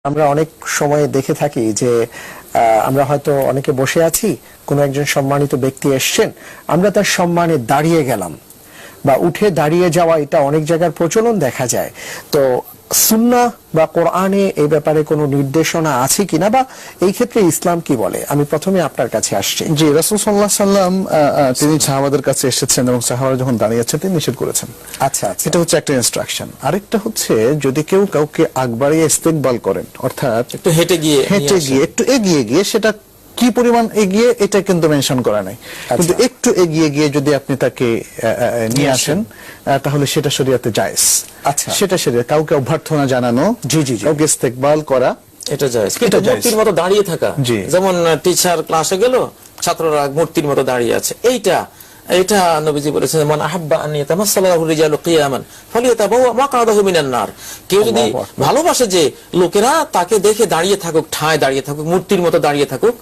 আমরা অনেক সময় দেখে থাকি যে আমরা হয়তো অনেকে বসে আছি, কোনো একজন সম্মানিত ব্যক্তি এসেছেন, আমরা তার সম্মানে দাঁড়িয়ে গেলাম বা উঠে দাঁড়িয়ে যাওয়া, এটা অনেক জায়গার প্রচলন দেখা যায়। তো সুন্নাহ বা কোরআনে এই ব্যাপারে কোনো নির্দেশনা আছে কিনা, বা এই ক্ষেত্রে ইসলাম কি বলে? আমি প্রথমে আপনার কাছে আসছি। জি, রাসূল সাল্লাল্লাহু আলাইহি সাল্লাম তিনি সাহাবাদের কাছে এসেছেন এবং সাহাবারা যখন দাঁড়িয়ে আছেন তিনি নিষেধ করেছেন। আচ্ছা, এটা হচ্ছে একটা ইনস্ট্রাকশন। আরেকটা হচ্ছে যদি কেউ কাউকে আগ বাড়িয়ে ইস্তেকবাল করেন, অর্থাৎ একটু হেঁটে গিয়ে একটু এগিয়ে গিয়ে, সেটা কি পরিমাণ এগিয়ে এটা কিন্তু মেনশন করা নাই, কিন্তু একটু এগিয়ে গিয়ে যদি আপনি তাকে নিয়ে আসেন তাহলে সেটা শরীয়তে জায়েজ। আচ্ছা, সেটা শরীয়তে কাউকে অভ্যর্থনা জানানো, জি জি, কাউকে ইস্তেকবাল করা, এটা জায়েজ। কিন্তু মূর্তির মতো দাঁড়িয়ে থাকা, যেমন টিচার ক্লাসে গেল, ছাত্ররা মূর্তির মতো দাঁড়িয়ে আছে, এটা নবীজি বলেছেন, মান আহাব্বা আন ইয়াতামাসসালাহু রিজালু কিয়ামান ফালিয়াতাবাওয়া মাকআদাহু মিনান নার। কেউ যদি ভালোবাসে যে লোকেরা তাকে দেখে দাঁড়িয়ে থাকুক, ঠায় দাঁড়িয়ে থাকুক, মূর্তির মতো দাঁড়িয়ে থাকুক,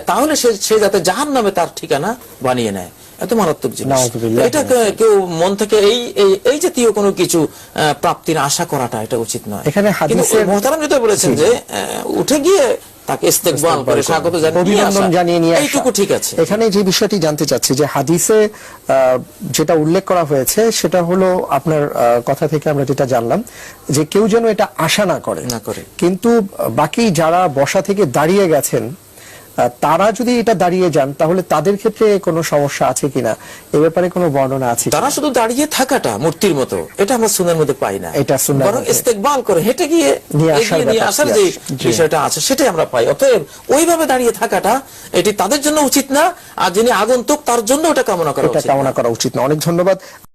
তাহলে সে যাতে জাহান্নামে তার ঠিকানা বানিয়ে নেয়। এত মারাত্মক জিনিস। এটা কেউ মন থেকে এই জাতীয় কোনো কিছু প্রাপ্তির আশা করাটা এটা উচিত নয়। এখানে হাদিসে মুহতারাম যেটা বলেছেন যে উঠে গিয়ে তাকে ইস্তেকবাল করে স্বাগত জানিয়ে নিয়ে আসা, এইটুকু ঠিক আছে। এখানে যে বিষয়টি জানতে চাচ্ছি যে হাদিসে যেটা উল্লেখ করা হয়েছে সেটা হলো, আপনার কথা থেকে আমরা যেটা জানলাম যে কেউ যেন এটা আশা না করে, কিন্তু বাকি যারা বসা থেকে দাঁড়িয়ে গেছেন তারা যদি এটা দাঁড়িয়ে যান তাহলে তাদের ক্ষেত্রে কোনো সমস্যা আছে কিনা, এ ব্যাপারে কোনো বর্ণনা আছে? তারা শুধু দাঁড়িয়ে থাকাটা মূর্তির মতো, এটা আমরা সুন্নাহর মধ্যে পাই না। এটা সুন্নাহ, বরং ইস্তেকবাল করে হেঁটে গিয়ে নিয়ে আসার যে বিষয়টা আছে সেটাই আমরা পাই। অতএব ওইভাবে দাঁড়িয়ে থাকাটা এটি তাদের জন্য উচিত না, আর যিনি আগন্তুক তার জন্য ওটা কামনা করা উচিত না। অনেক ধন্যবাদ।